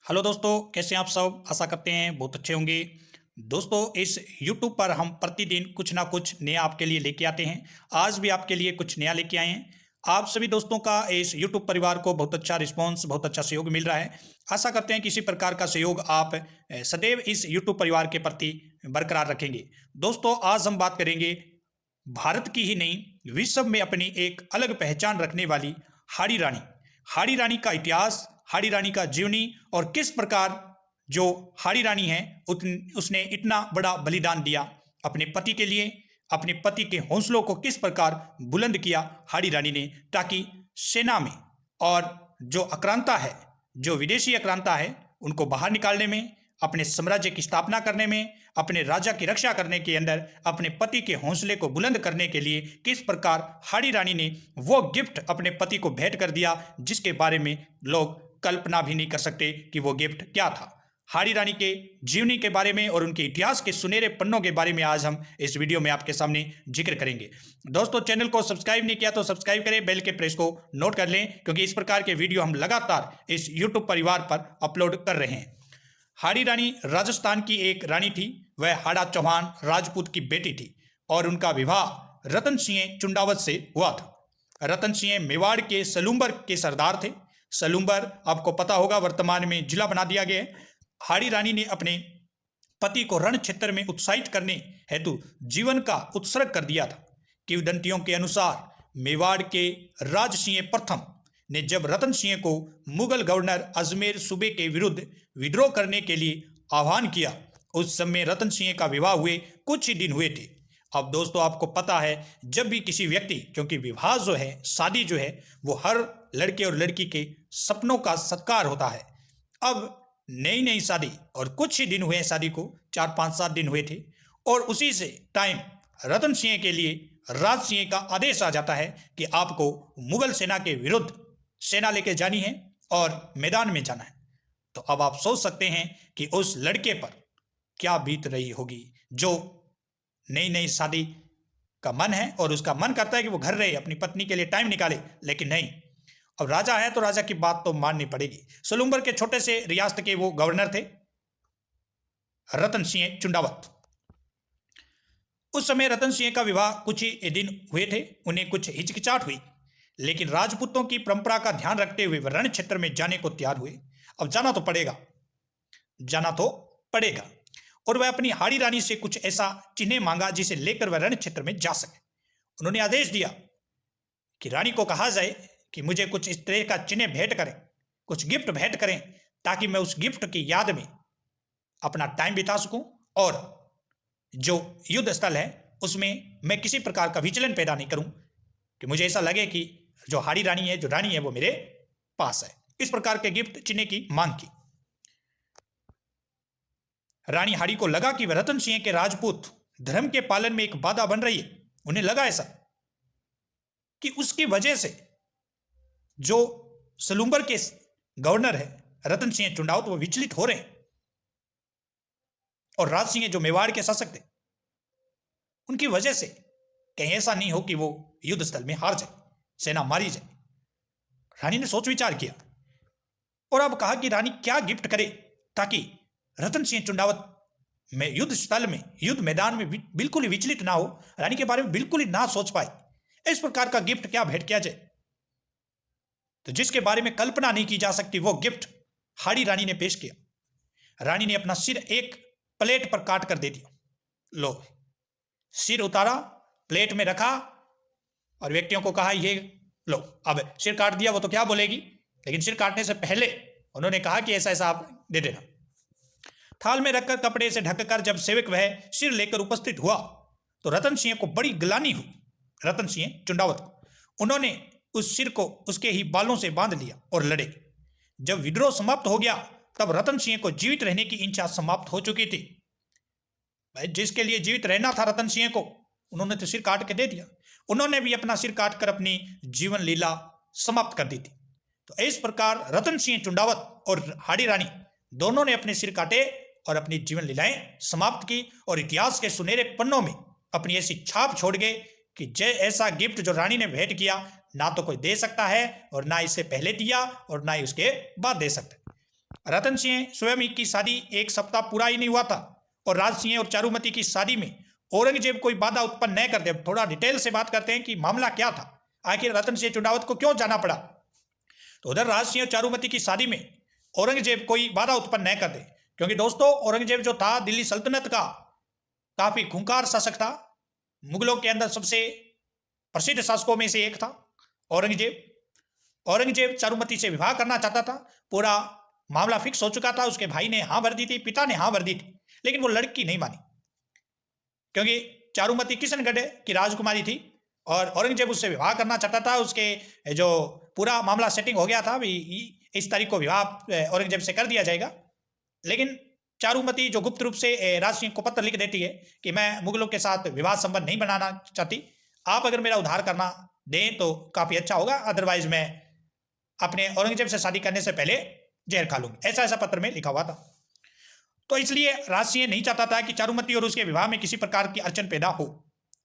Hello दोस्तों, कैसे हैं आप सब। आशा करते हैं बहुत अच्छे होंगे। दोस्तों, इस YouTube पर हम प्रतिदिन कुछ ना कुछ नया आपके लिए लेके आते हैं। आज भी आपके लिए कुछ नया लेके आए हैं। आप सभी दोस्तों का इस YouTube परिवार को बहुत अच्छा रिस्पॉन्स, बहुत अच्छा सहयोग मिल रहा है। आशा करते हैं कि इसी प्रकार का सहयोग आप सदैव इस YouTube परिवार के प्रति बरकरार रखेंगे। दोस्तों, आज हम बात करेंगे भारत की ही नहीं, विश्व में अपनी एक अलग पहचान रखने वाली हाड़ी रानी। हाड़ी रानी का इतिहास, हाड़ी रानी का जीवनी और किस प्रकार जो हाड़ी रानी है उसने इतना बड़ा बलिदान दिया अपने पति के लिए, अपने पति के हौसलों को किस प्रकार बुलंद किया हाड़ी रानी ने, ताकि सेना में और जो आक्रांता है, जो विदेशी आक्रांता है, उनको बाहर निकालने में, अपने साम्राज्य की स्थापना करने में, अपने राजा की रक्षा करने के अंदर, अपने पति के हौसले को बुलंद करने के लिए किस प्रकार हाड़ी रानी ने वो गिफ्ट अपने पति को भेंट कर दिया जिसके बारे में लोग कल्पना भी नहीं कर सकते कि वो गिफ्ट क्या था। हाड़ी रानी के जीवनी के बारे में और उनके इतिहास के सुनहरे पन्नों के बारे में आज हम इस वीडियो में आपके सामने जिक्र करेंगे। दोस्तों, चैनल को सब्सक्राइब नहीं किया तो सब्सक्राइब करें, बेल के प्रेस को नोट कर लें, क्योंकि इस प्रकार के वीडियो हम लगातार इस यूट्यूब परिवार पर अपलोड कर रहे हैं। हाड़ी रानी राजस्थान की एक रानी थी। वह हाड़ा चौहान राजपूत की बेटी थी और उनका विवाह रतन सिंह चुंडावत से हुआ था। रतन सिंह मेवाड़ के सलूम्बर के सरदार थे। सलूम्बर आपको पता होगा वर्तमान में जिला बना दिया गया है। हाड़ी रानी ने अपने पति को रण क्षेत्र में उत्साहित करने हेतु जीवन का उत्सर्ग कर दिया था। किंवदंतियों के अनुसार मेवाड़ के राज सिंह प्रथम ने जब रतन सिंह को मुगल गवर्नर अजमेर सूबे के विरुद्ध विद्रोह करने के लिए आह्वान किया, उस समय रतन सिंह का विवाह हुए कुछ ही दिन हुए थे। अब दोस्तों, आपको पता है जब भी किसी व्यक्ति, क्योंकि विवाह जो है, शादी जो है, वो हर लड़के और लड़की के सपनों का सत्कार होता है। अब नई नई शादी और कुछ ही दिन हुए शादी को, 4-5-7 दिन हुए थे, और उसी से टाइम रतन सिंह के लिए राज सिंह का आदेश आ जाता है कि आपको मुगल सेना के विरुद्ध सेना लेके जानी है और मैदान में जाना है। तो अब आप सोच सकते हैं कि उस लड़के पर क्या बीत रही होगी जो नई नई शादी का मन है और उसका मन करता है कि वो घर रहे, अपनी पत्नी के लिए टाइम निकाले, लेकिन नहीं। अब राजा है तो राजा की बात तो माननी पड़ेगी। सलूम्बर के छोटे से रियासत के वो गवर्नर थे, रतन सिंह चुंडावत। उस समय रतन सिंह का विवाह कुछ ही दिन हुए थे। उन्हें कुछ हिचकिचाहट हुई, लेकिन राजपूतों की परंपरा का ध्यान रखते हुए वह रण क्षेत्र में जाने को तैयार हुए। अब जाना तो पड़ेगा, जाना तो पड़ेगा। और वह अपनी हाड़ी रानी से कुछ ऐसा चिन्ह मांगा जिसे लेकर वह रण क्षेत्र में जा सके। उन्होंने आदेश दिया कि रानी को कहा जाए कि मुझे कुछ इस तरह का चिन्ह भेंट करें, कुछ गिफ्ट भेंट करें, ताकि मैं उस गिफ्ट की याद में अपना टाइम बिता सकूं और जो युद्ध स्थल है उसमें मैं किसी प्रकार का विचलन पैदा नहीं करूं, कि मुझे ऐसा लगे कि जो हाड़ी रानी है, जो रानी है, वो मेरे पास है। इस प्रकार के गिफ्ट चिन्ह की मांग की। रानी हाड़ी को लगा कि वह रतन सिंह के राजपूत धर्म के पालन में एक बाधा बन रही है। उन्हें लगा ऐसा कि उसकी वजह से जो सलूम्बर के गवर्नर है रतन सिंह चुंडावत, वो विचलित हो रहे हैं, और राज सिंह जो मेवाड़ के शासक थे, उनकी वजह से कहीं ऐसा नहीं हो कि वो युद्ध स्थल में हार जाए, सेना मारी जाए। रानी ने सोच विचार किया और अब कहा कि रानी क्या गिफ्ट करे ताकि रतन सिंह चुंडावत में युद्ध स्थल में, युद्ध मैदान में बिल्कुल ही विचलित ना हो, रानी के बारे में बिल्कुल ही ना सोच पाए। इस प्रकार का गिफ्ट क्या भेंट किया जाए। तो जिसके बारे में कल्पना नहीं की जा सकती वो गिफ्ट हाड़ी रानी ने पेश किया। रानी ने अपना सिर एक प्लेट पर काट कर दे दिया। लो, सिर उतारा, प्लेट में रखा और व्यक्तियों को कहा, ये लो, अब सिर काट दिया, वो तो क्या बोलेगी, लेकिन सिर काटने से पहले उन्होंने कहा कि ऐसा ऐसा आप दे देना। थाल में रखकर कपड़े से ढककर जब सेवक वह सिर लेकर उपस्थित हुआ तो रतन सिंह को बड़ी ग्लानि हुई। रतन सिंह चुंडावत को उन्होंने उस सिर को उसके ही बालों से बांध लिया और लड़े। जब विद्रोह समाप्त हो गया तब रतन सिंह को जीवित रहने की इच्छा समाप्त हो चुकी थी। भाई, जिसके लिए जीवित रहना था रतन सिंह को, उन्होंने तो सिर काट के दे दिया। उन्होंने भी अपना सिर काटकर अपनी जीवन लीला समाप्त कर दी थी। तो इस प्रकार रतन सिंह चुंडावत और हाड़ी रानी दोनों ने अपने सिर काटे और अपनी जीवन लीलाएं समाप्त की, और इतिहास के सुनहरे पन्नों में अपनी ऐसी छाप छोड़ गए कि जय ऐसा गिफ्ट जो रानी ने भेंट किया ना तो कोई दे सकता है, और ना इससे पहले दिया और ना ही उसके बाद दे सकता है। रतन सिंह स्वयं की शादी एक सप्ताह पूरा ही नहीं हुआ था और राज सिंह और चारुमती की शादी में औरंगजेब कोई बाधा उत्पन्न न कर दे। थोड़ा डिटेल से बात करते हैं कि मामला क्या था, आखिर रतन सिंह चुंडावत को क्यों जाना पड़ा। तो उधर राज सिंह और चारुमती की शादी में औरंगजेब कोई बाधा उत्पन्न न कर दे, क्योंकि दोस्तों औरंगजेब जो था दिल्ली सल्तनत का काफी खूंखार शासक था। मुगलों के अंदर सबसे प्रसिद्ध शासकों में से एक था औरंगजेब चारुमती से विवाह करना चाहता था। पूरा मामला फिक्स हो चुका था, उसके भाई ने हाँ भर दी थी, पिता ने हाँ भर दी थी, लेकिन वो लड़की नहीं मानी, क्योंकि चारुमती किशनगढ़ की राजकुमारी थी और औरंगजेब उससे विवाह करना चाहता था। उसके जो पूरा मामला सेटिंग हो गया था, इस तारीख को विवाह औरंगजेब से कर दिया जाएगा। लेकिन चारुमती जो गुप्त रूप से राज सिंह को पत्र लिख देती है कि मैं मुगलों के साथ विवाह संबंध नहीं बनाना चाहती, आप अगर मेरा उद्धार करना दें तो काफी अच्छा होगा, अदरवाइज मैं अपने औरंगजेब से शादी करने से पहले जहर खा लूंगी। ऐसा पत्र में लिखा हुआ था। तो इसलिए राज सिंह नहीं चाहता था कि चारुमती और उसके विवाह में किसी प्रकार की अड़चन पैदा हो।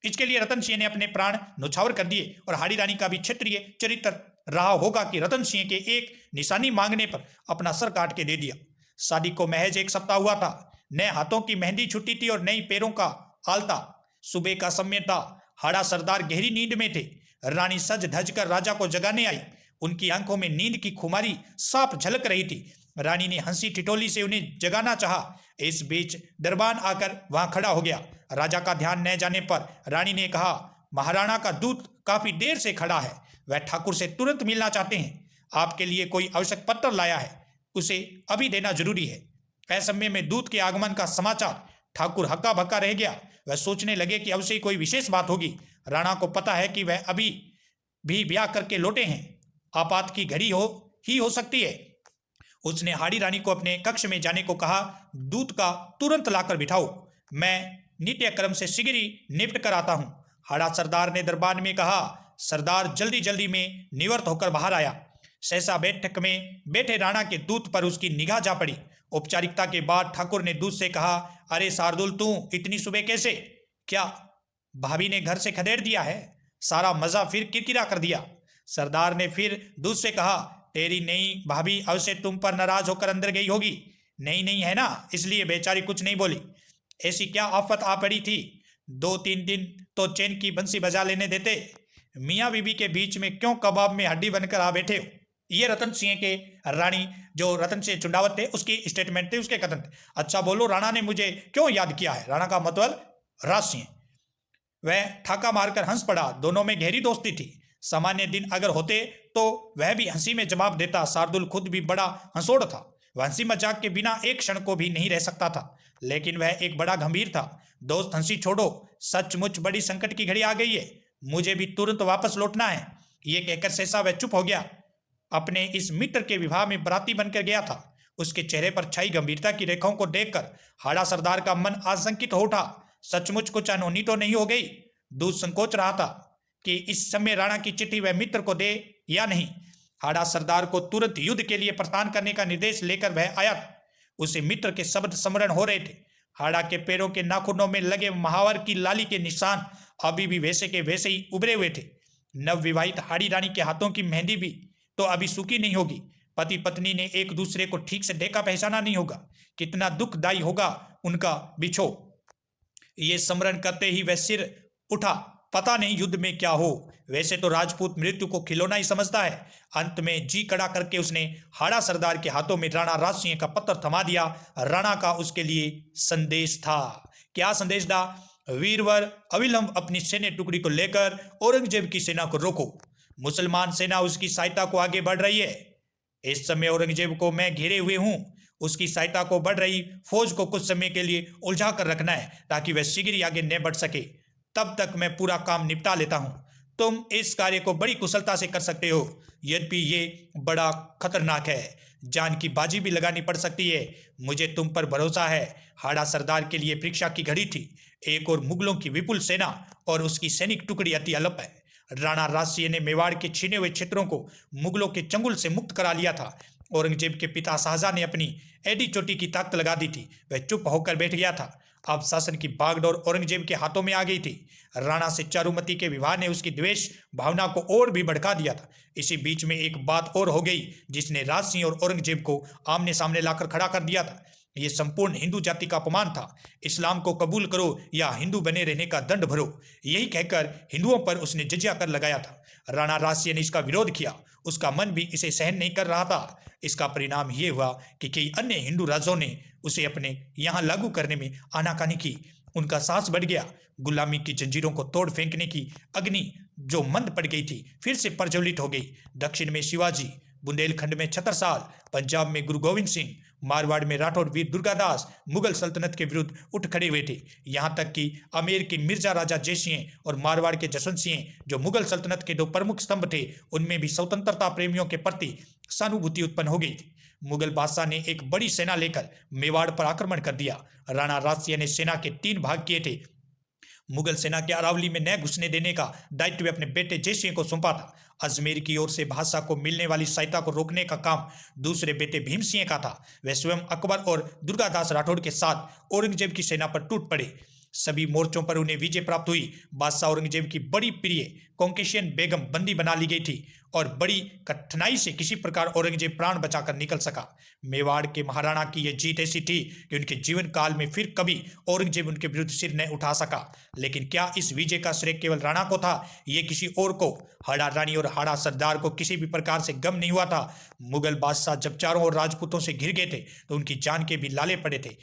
इसके लिए रतन सिंह ने अपने प्राण न्यौछावर कर दिए और हाड़ी रानी का भी क्षत्रिय चरित्र रहा होगा कि रतन सिंह के एक निशानी मांगने पर अपना सर काट के दे दिया। शादी को महज एक सप्ताह हुआ था। नए हाथों की मेहंदी छुट्टी थी और नई पैरों का आलता। सुबह का समय था। हाड़ा सरदार गहरी नींद में थे। रानी सज धज कर राजा को जगाने आई। उनकी आंखों में नींद की खुमारी साफ झलक रही थी। रानी ने हंसी ठिठोली से उन्हें जगाना चाहा। इस बीच दरबान आकर वहां खड़ा हो गया। राजा का ध्यान न जाने पर रानी ने कहा, महाराणा का दूत काफी देर से खड़ा है, वह ठाकुर से तुरंत मिलना चाहते हैं। आपके लिए कोई आवश्यक पत्र लाया है, उसे अभी देना जरूरी है। असमय में दूत के आगमन का समाचार ठाकुर हक्का भक्का रह गया। वह सोचने लगे कि अवश्य कोई विशेष बात होगी। राणा को पता है कि वह अभी भी ब्याह करके लौटे हैं, आपात की घड़ी हो सकती है। उसने हाड़ी रानी को अपने कक्ष में जाने को कहा। दूत का तुरंत लाकर बिठाओ, मैं नित्य क्रम से शीघ्र ही निपट कर आता हूं। हाड़ा सरदार ने दरबार में कहा। सरदार जल्दी जल्दी में निवर्त होकर बाहर आया। सहसा बैठक में बैठे राणा के दूत पर उसकी निगाह जा पड़ी। औपचारिकता के बाद ठाकुर ने दूत से कहा, अरे शार्दुल, तू इतनी सुबह कैसे? क्या भाभी ने घर से खदेड़ दिया है? सारा मजा फिर किरकिरा कर दिया। सरदार ने फिर दूत से कहा, तेरी नई भाभी अवश्य तुम पर नाराज होकर अंदर गई होगी। नहीं है ना, इसलिए बेचारी कुछ नहीं बोली। ऐसी क्या आफत आ पड़ी थी? 2-3 दिन तो चैन की बंसी बजा लेने देते। मियाँ बीबी के बीच में क्यों कबाब में हड्डी बनकर आ बैठे हो? ये रतन सिंह के रानी जो रतन सिंह चुंडावत थे उसकी स्टेटमेंट थे, उसके कथन थे। अच्छा बोलो, राणा ने मुझे क्यों याद किया है? राणा का मतलब राज सिंह। वह ठाका मारकर हंस पड़ा। दोनों में गहरी दोस्ती थी। सामान्य दिन अगर होते तो वह भी हंसी में जवाब देता। शार्दुल खुद भी बड़ा हंसोड़ था। वह हंसी मजाक के बिना एक क्षण को भी नहीं रह सकता था, लेकिन वह एक बड़ा गंभीर था। दोस्त, हंसी छोड़ो, सचमुच बड़ी संकट की घड़ी आ गई है। मुझे भी तुरंत वापस लौटना है। ये कहकर सहसा वह चुप हो गया। अपने इस मित्र के विवाह में बराती बनकर गया था। उसके चेहरे पर छाई गंभीरता की रेखाओं को देखकर हाड़ा सरदार का मन आशंकित हो उठा। सचमुच कुछ अनहोनी तो नहीं हो गई? दूत संकोच रहा था कि इस समय राणा की चिट्ठी वह मित्र को दे या नहीं। हाड़ा सरदार को तुरंत युद्ध के लिए प्रस्थान करने का निर्देश लेकर वह आया। उसे मित्र के शब्द स्मरण हो रहे थे। हाड़ा के पैरों के नाखूनों में लगे महावर की लाली के निशान अभी भी वैसे के वैसे ही उभरे हुए थे। नवविवाहित हाड़ी रानी के हाथों की मेहंदी भी तो अभी सूखी नहीं होगी। पति पत्नी ने एक दूसरे को ठीक से देखा पहचाना नहीं होगा। कितना दुखदायी होगा उनका बिछो। ये स्मरण करते ही वह सिर उठा। पता नहीं युद्ध में क्या हो। वैसे तो राजपूत मृत्यु को खिलौना ही समझता है। अंत में जी कड़ा करके उसने हाड़ा सरदार के हाथों में राणा राज सिंह का पत्र थमा दिया। राणा का उसके लिए संदेश था। क्या संदेश था? वीरवर, अविलंब अपनी सैन्य टुकड़ी को लेकर औरंगजेब की सेना को रोको। मुसलमान सेना उसकी सहायता को आगे बढ़ रही है। इस समय औरंगजेब को मैं घेरे हुए हूं। उसकी सहायता को बढ़ रही फौज को कुछ समय के लिए उलझा कर रखना है ताकि वह शीघ्र ही आगे न बढ़ सके। तब तक मैं पूरा काम निपटा लेता हूं। तुम इस कार्य को बड़ी कुशलता से कर सकते हो, यद्यपि ये बड़ा खतरनाक है। जान की बाजी भी लगानी पड़ सकती है। मुझे तुम पर भरोसा है। हाड़ा सरदार के लिए परीक्षा की घड़ी थी। एक और मुगलों की विपुल सेना और उसकी सैनिक टुकड़ी अति अल्प है। राणा राज सिंह ने मेवाड़ के छीने हुए क्षेत्रों को मुगलों के चंगुल से मुक्त करा लिया था। औरंगजेब के पिता शाहजहां ने अपनी एडी चोटी की ताकत लगा दी थी। वह चुप होकर बैठ गया था। अब शासन की बागडोर औरंगजेब के हाथों में आ गई थी। राणा से चारुमती के विवाह ने उसकी द्वेष भावना को और भी भड़का दिया था। इसी बीच में एक बात और हो गई जिसने राज सिंह और औरंगजेब को आमने सामने लाकर खड़ा कर दिया था। यह संपूर्ण हिंदू जाति का अपमान था। इस्लाम को कबूल करो या हिंदू बने रहने का दंड भरो, यही कहकर हिंदुओं पर उसने जजिया कर लगाया था। राणा राजसिंह ने इसका विरोध किया। उसका मन भी इसे सहन नहीं कर रहा था। इसका परिणाम ये हुआ कि कई अन्य हिंदू राज्यों ने उसे अपने यहाँ लागू करने में आनाकानी की। उनका साहस बढ़ गया। गुलामी की जंजीरों को तोड़ फेंकने की अग्नि जो मंद पड़ गई थी फिर से प्रज्वलित हो गई। दक्षिण में शिवाजी, बुंदेलखंड में छतरसाल, पंजाब में गुरु गोविंद सिंह, मारवाड़ में राठौर वीर दुर्गादास मुगल सल्तनत के विरुद्ध उठ खड़े हुए थे। यहाँ तक कि आमेर के मिर्जा राजा जयसिंह और मारवाड़ के जसवंत सिंह, जो मुगल सल्तनत के दो प्रमुख स्तंभ थे, उनमें भी स्वतंत्रता प्रेमियों के प्रति सहानुभूति उत्पन्न हो गई थी। मुगल बादशाह ने एक बड़ी सेना लेकर मेवाड़ पर आक्रमण कर दिया। राणा राजसिंह ने सेना के 3 भाग किए थे। मुगल सेना के अरावली में न घुसने देने का दायित्व अपने बेटे जयसिंह को सौंपा था। अजमेर की ओर से बादशाह को मिलने वाली सहायता को रोकने का काम दूसरे बेटे भीम सिंह का था। वह स्वयं अकबर और दुर्गादास राठौड़ के साथ औरंगजेब की सेना पर टूट पड़े। सभी मोर्चों पर उन्हें विजय प्राप्त हुई। बादशाह औरंगजेब की बड़ी प्रिय कॉन्केशियन बेगम बंदी बना ली गई थी और बड़ी कठिनाई से किसी प्रकार औरंगजेब प्राण बचाकर निकल सका। मेवाड़ के महाराणा की यह जीत ऐसी थी कि उनके जीवन काल में फिर कभी औरंगजेब उनके विरुद्ध सिर न उठा सका। लेकिन क्या इस विजय का श्रेय केवल राणा को था? ये किसी और को, हाड़ा रानी और हाड़ा सरदार को किसी भी प्रकार से गम नहीं हुआ था। मुगल बादशाह जब चारों ओर राजपूतों से घिर गए थे तो उनकी जान के भी लाले पड़े थे।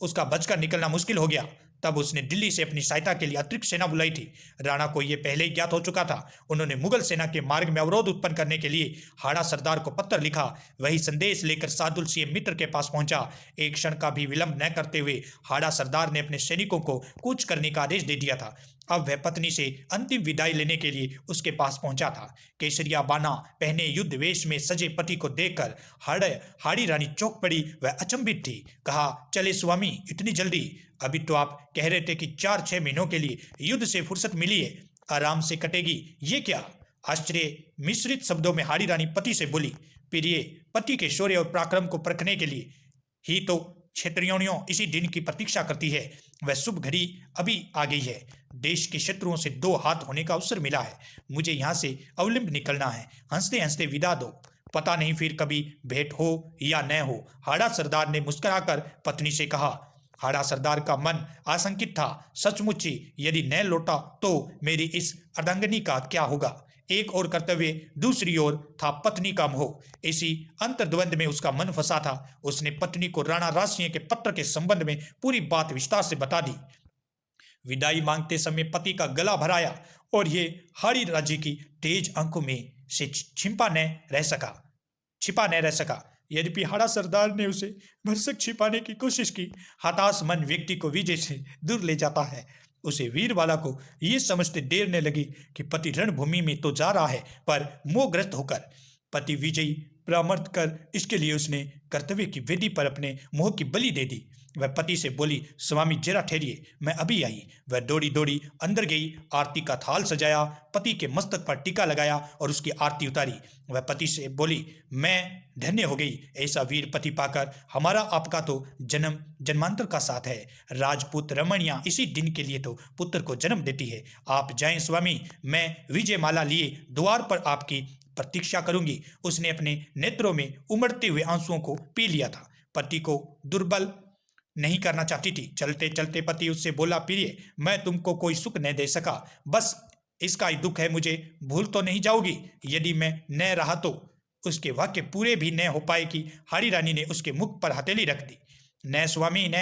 उसका बचकर निकलना मुश्किल हो गया। तब उसने दिल्ली से अपनी सहायता के लिए अतिरिक्त सेना बुलाई थी। राणा को यह पहले ही ज्ञात हो चुका था। उन्होंने मुगल सेना के मार्ग में अवरोध उत्पन्न करने के लिए हाड़ा सरदार को पत्र लिखा। वही संदेश लेकर सादुल सिंह मित्र के पास पहुंचा। एक क्षण का भी विलंब न करते हुए हाड़ा सरदार ने अपने सैनिकों को कूच करने का आदेश दे दिया था। अब वह पत्नी से अंतिम विदाई लेने के लिए उसके पास पहुंचा था। केसरिया बाना पहने युद्ध वेश में सजे पति को देखकर हाड़ी रानी चौंक पड़ी। वह अचंभित थी। कहा, चले स्वामी, इतनी जल्दी? अभी तो आप कह रहे थे कि 4-6 महीनों के लिए युद्ध से फुर्सत मिली है, आराम से कटेगी, ये क्या? आश्चर्य मिश्रित शब्दों में हाड़ी रानी पति से बोली। प्रिय, पति के शौर्य और पराक्रम को परखने के लिए ही तो क्षेत्रियों इसी दिन की प्रतीक्षा करती है। वह शुभ घड़ी अभी आ गई है। देश के शत्रुओं से 2 हाथ होने का अवसर मिला है। मुझे यहाँ से अवलिंब निकलना है। हंसते हंसते विदा दो, पता नहीं फिर कभी भेंट हो या न हो। हाड़ा सरदार ने मुस्कुराकर पत्नी से कहा। हाड़ा सरदार का मन आशंकित था। सचमुच ही यदि न लौटा तो मेरी इस अर्धांगिनी का क्या होगा? एक और कर्तव्य, दूसरी ओर था पत्नी का मोह। इसी अंतर्द्वंद में उसका मन फंसा था। उसने पत्नी को राणा राजसिंह के पत्र के संबंध में पूरी बात विस्तार से बता दी। विदाई मांगते समय पति का गला भराया और ये हाड़ी राजी की तेज आंखों में से छिपा न रह सका। यद्यपि हाड़ा सरदार ने उसे भरसक छिपाने की कोशिश की। हताश मन व्यक्ति को विजय से दूर ले जाता है। उसे वीरवाला को ये समझते देर न लगी कि पति रणभूमि में तो जा रहा है, पर मोहग्रस्त होकर। पति विजयी परामर्श कर इसके लिए उसने कर्तव्य की वेदी पर अपने मोह की बलि दे दी। वह पति से बोली, स्वामी जरा ठहरिए, मैं अभी आई। वह दौड़ी दौड़ी अंदर गई, आरती का थाल सजाया, पति के मस्तक पर टीका लगाया और उसकी आरती उतारी। वह पति से बोली, मैं धन्य हो गई। ऐसा वीर पति पाकर हमारा आपका तो जन्मांतर का साथ है। राजपूत रमणियां इसी दिन के लिए तो पुत्र को जन्म देती है। आप जाएं स्वामी, मैं विजय माला लिए द्वार पर आपकी प्रतीक्षा करूंगी। उसने अपने नेत्रों में उमड़ते हुए आंसुओं को पी लिया था। पति को दुर्बल नहीं करना चाहती थी। चलते चलते पति उससे बोला, प्रिय, मैं तुमको कोई सुख न दे सका, बस इसका ही दुख है। मुझे भूल तो नहीं जाओगी? यदि मैं न रहा तो। उसके वाक्य पूरे भी न हो पाए कि हाड़ी रानी ने उसके मुख पर हथेली रख दी। न स्वामी, न,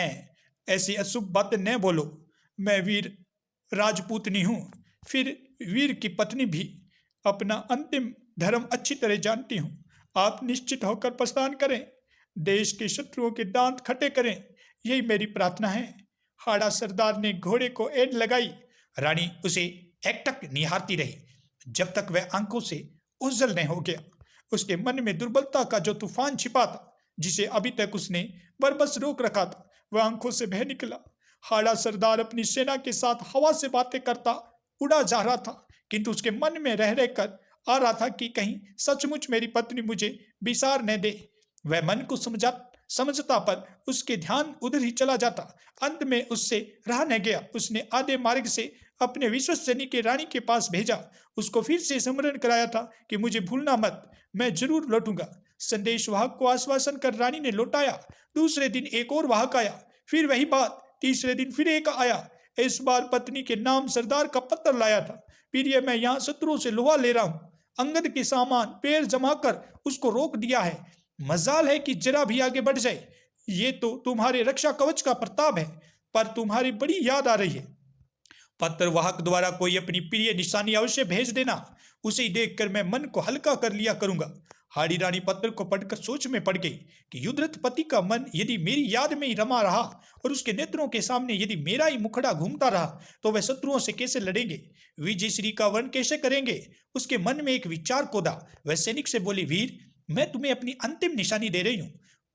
ऐसी अशुभ बात न बोलो। मैं वीर राजपूतनी हूँ, फिर वीर की पत्नी भी। अपना अंतिम धर्म अच्छी तरह जानती हूँ। आप निश्चित होकर प्रस्थान करें, देश के शत्रुओं के दांत खट्टे करें, यही मेरी प्रार्थना है। हाड़ा सरदार ने घोड़े को एड़ लगाई। रानी उसे एकटक निहारती रही जब तक वह आंखों से ओझल नहीं हो गया। उसके मन में दुर्बलता का जो तूफान छिपा था, जिसे अभी तक उसने बरबस रोक रखा था, वह आंखों से बह निकला। हाड़ा सरदार अपनी सेना के साथ हवा से बातें करता उड़ा जा रहा था, किंतु उसके मन में रह रहकर आ रहा था कि कहीं सचमुच मेरी पत्नी मुझे बिसार न दे। वह मन को समझता पर उसके ध्यान उधर ही चला जाता। अंत में उससे रहा न गया। उसने आधे मार्ग से अपने विश्वसनीय के रानी के पास भेजा। उसको फिर से स्मरण कराया था कि मुझे भूलना मत, मैं जरूर लौटूंगा। संदेश वाहक को आश्वासन कर रानी ने लौटाया। दूसरे दिन एक और वाहक आया, फिर वही बात। तीसरे दिन फिर एक आया। इस बार पत्नी के नाम सरदार का पत्र लाया था। प्रिय, मैं यहाँ शत्रुओं से लोहा ले रहा हूँ। अंगद के सामान पैर जमा कर उसको रोक दिया है। मजाल है कि जरा भी आगे बढ़ जाए। ये तो तुम्हारे रक्षा कवच का प्रताप है, पर तुम्हारी बड़ी याद आ रही है। पत्र वाहक द्वारा कोई अपनी प्रिय निशानी अवश्य भेज देना, उसे देखकर मैं मन को हल्का कर लिया करूंगा। हाड़ी रानी पत्र को पढ़कर सोच में पड़ गई कि युद्धरत पति का मन यदि मेरी याद में ही रमा रहा और उसके नेत्रों के सामने यदि मेरा ही मुखड़ा घूमता रहा तो वह शत्रुओं से कैसे लड़ेंगे, विजयश्री का वर्ण कैसे करेंगे। उसके मन में एक विचार कोदा। वह सैनिक से बोली, वीर, मैं तुम्हें अपनी अंतिम निशानी दे रही हूँ,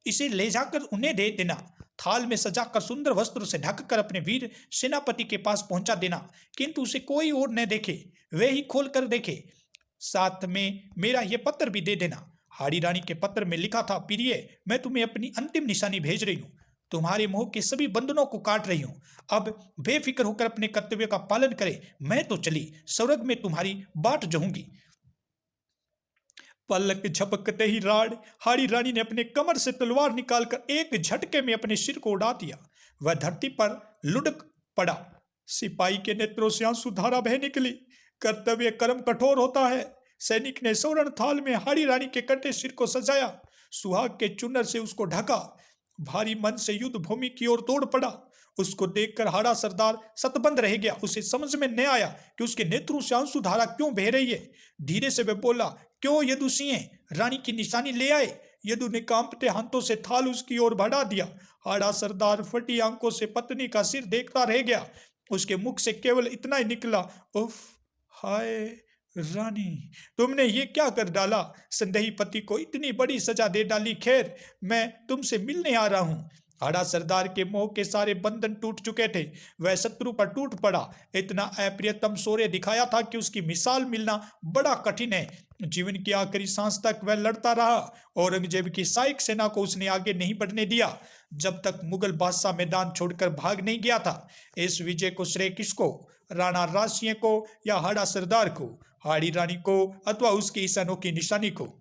इसे ले जाकर उन्हें दे देना। थाल में सजाकर सुंदर वस्त्र से ढककर अपने वीर सेनापति के पास पहुंचा देना, किंतु उसे कोई और न देखे, वे ही खोल कर देखे। साथ में मेरा यह पत्र भी दे देना। हाड़ी रानी के पत्र में लिखा था, प्रिय, मैं तुम्हें अपनी अंतिम निशानी भेज रही हूँ, तुम्हारे मोह के सभी बंधनों को काट रही हूँ। अब बेफिक्र होकर अपने कर्तव्य का पालन करे। मैं तो चली, स्वर्ग में तुम्हारी बाट जहूंगी। पलक झपकते ही हाड़ी रानी ने अपने कमर से तलवार निकालकर एक झटके में अपने सिर को उड़ा दिया। वह धरती पर लुढ़क पड़ा। सिपाही के नेत्रों से आंसू धारा बह निकली। कर्तव्य कर्म कठोर होता है। सैनिक ने स्वर्ण थाल में हाड़ी रानी के कटे सिर को सजाया, सुहाग के चुनर से उसको ढका, भारी मन से युद्ध भूमि की ओर दौड़ पड़ा। उसको देखकर हाड़ा सरदार सतबंद रह गया। उसे समझ में न आया कि उसके नेत्रों से आंसू धारा क्यों बह रही है। धीरे से वह बोला, क्यों यदु सिंह, रानी की निशानी ले आए। यदु ने कांपते हाथों से थाल उसकी ओर बढ़ा दिया। हाड़ा सरदार फटी आंखों से पत्नी का सिर देखता रह गया। उसके मुख से केवल इतना ही निकला, उफ, हाय रानी, तुमने ये क्या कर डाला। संदेही पति को इतनी बड़ी सजा दे डाली। खैर, मैं तुमसे मिलने आ रहा हूँ। हाड़ा सरदार के मोह के सारे बंधन टूट चुके थे। वह शत्रु पर टूट पड़ा। इतना अप्रियतम शौर्य दिखाया था कि उसकी मिसाल मिलना बड़ा कठिन है। जीवन की आखिरी सांस तक वह लड़ता रहा। औरंगजेब की साइक सेना को उसने आगे नहीं बढ़ने दिया, जब तक मुगल बादशाह मैदान छोड़कर भाग नहीं गया था। इस विजय को श्रेय किसको, राणा राज सिंह को या हाड़ा सरदार को, हाड़ी रानी को अथवा उसकी इस अनोखी निशानी को।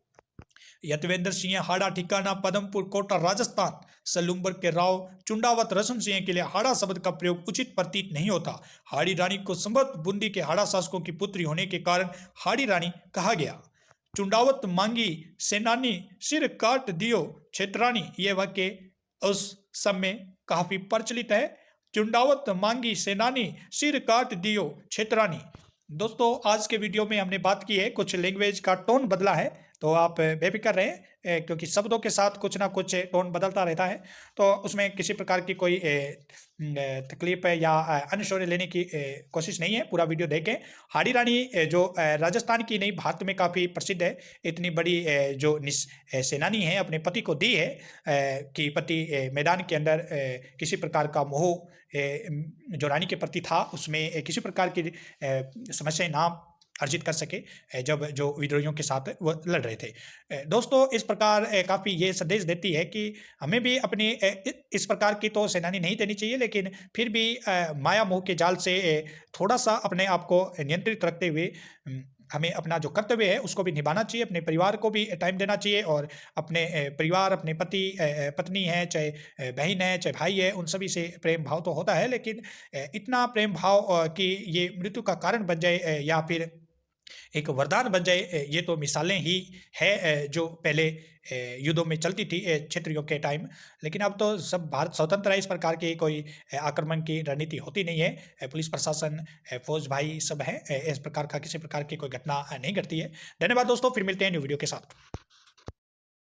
यतवेंद्र सिंह हाड़ा ठिकाना पदमपुर कोटा राजस्थान। सलूम्बर के राव चुंडावत रसन सिंह के लिए हाड़ा शब्द का प्रयोग उचित प्रतीत नहीं होता। हाड़ी रानी को संभवत बूंदी के हाड़ा शासकों की पुत्री होने के कारण हाड़ी रानी कहा गया। चुंडावत मांगी सेनानी सिर काट दियो क्षेत्रानी, ये वाक्य उस समय काफी प्रचलित है। चुंडावत मांगी सेनानी सिर काट दियो क्षेत्रानी। दोस्तों, आज के वीडियो में हमने बात की है, कुछ लैंग्वेज का टोन बदला है, तो आप बेफिक्र रहें, क्योंकि शब्दों के साथ कुछ ना कुछ टोन बदलता रहता है। तो उसमें किसी प्रकार की कोई तकलीफ या अनश्योर लेने की कोशिश नहीं है। पूरा वीडियो देखें। हाड़ी रानी जो राजस्थान की नहीं, भारत में काफ़ी प्रसिद्ध है। इतनी बड़ी जो सेनानी है, अपने पति को दी है कि पति मैदान के अंदर किसी प्रकार का मोह जो रानी के प्रति था उसमें किसी प्रकार की समस्या ना अर्जित कर सके, जब जो विद्रोहियों के साथ वो लड़ रहे थे। दोस्तों, इस प्रकार काफ़ी ये संदेश देती है कि हमें भी अपनी इस प्रकार की तो सेनानी नहीं देनी चाहिए, लेकिन फिर भी माया मोह के जाल से थोड़ा सा अपने आप को नियंत्रित रखते हुए हमें अपना जो कर्तव्य है उसको भी निभाना चाहिए, अपने परिवार को भी टाइम देना चाहिए, और अपने परिवार, अपने पति पत्नी है, चाहे बहन है, चाहे भाई है, उन सभी से प्रेम भाव तो होता है, लेकिन इतना प्रेम भाव कि ये मृत्यु का कारण बन जाए या फिर एक वरदान बन जाए, ये तो मिसालें ही है जो पहले युद्धों में चलती थी क्षत्रियों के टाइम। लेकिन अब तो सब भारत स्वतंत्र है, इस प्रकार की कोई आक्रमण की रणनीति होती नहीं है। पुलिस प्रशासन, फौज भाई सब है, इस प्रकार का किसी प्रकार की कोई घटना नहीं घटती है। धन्यवाद दोस्तों, फिर मिलते हैं न्यू वीडियो के साथ।